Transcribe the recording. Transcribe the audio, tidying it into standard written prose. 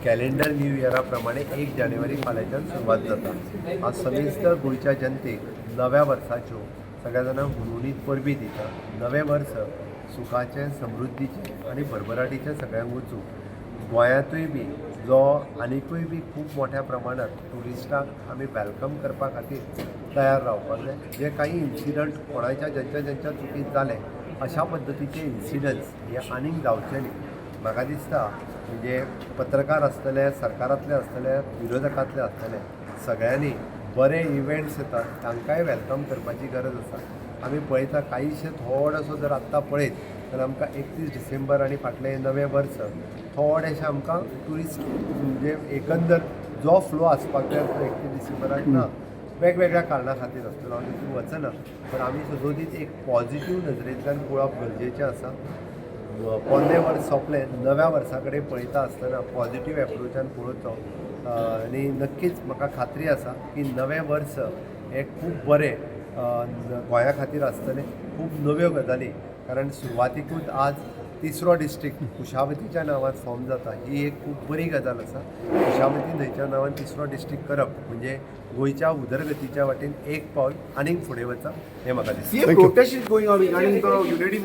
Calendar new इयरा प्रमाणे 1 जानेवारी फाल्यांच्यान सुरवात जाता। आज समेस्तर गोंयच्या जनतेक नव्या वर्साच्यो सगळ्या जाणांक हुनहुनीत परबी दिता। नवें वर्स सुखाचें, समृद्धीचें आनी भरभराटीचें सगळ्यांक वचूं। गोंयांतूय बी जो आनिकूय बी खूब मोठ्या प्रमाणात ट्युरिस्टांक आमी वेलकम करपा खातीर तयार रावपाक जाय। जे काही इन्सिडंट कोणाच्या ज्यांच्या चुकीत जाले अशा पद्दतीचे इन्सिडंट्स हे आनीक जावचे न्ही। म्हाका दिसता म्हणजे पत्रकार आसतले, सरकारांतले आसतले, विरोधकांतले आसतले, सगळ्यांनी बरे इव्हेंट्स येतात तांकांय वेलकम करपाची गरज आसा। आमी पळयता काहीशे थोडोसो जर आत्तां पळयत जाल्यार आमकां 31 डिसेंबर आनी फाटलें नवें वर्स थोडेशें आमकां ट्युरिस्ट म्हणजे एकंदर जो फ्लो आसपाक जाय तो 31 डिसेंबराक ना, वेगवेगळ्या कारणां खातीर आसतलो। हांव तितून वचना, पण आमी सदोदीत एक पॉझिटीव नजरेंतल्यान पळोवप गरजेचें आसा। पोरणें वर्स सोंपलें, नव्या वर्सा कडेन पळयता आसतना पॉझिटीव एप्रोचान पळोवचो आनी नक्कीच म्हाका खात्री आसा की नवें वर्स हें खूब बरें गोंया खातीर आसतलें। खूब नव्यो गजाली, कारण सुरवातीकूच आज 3रो डिस्ट्रिक्ट कुशावतीच्या नांवान फॉर्म जाता, ही एक खूब बरी गजाल आसा। कुशावती न्हंयच्या नांवान 3रो डिस्ट्रिक्ट करप म्हणजे गोंयच्या उदरगतीच्या वाटेन एक पावल आनीक फुडें वचप हें म्हाका दिसता। protest is going on regarding the unity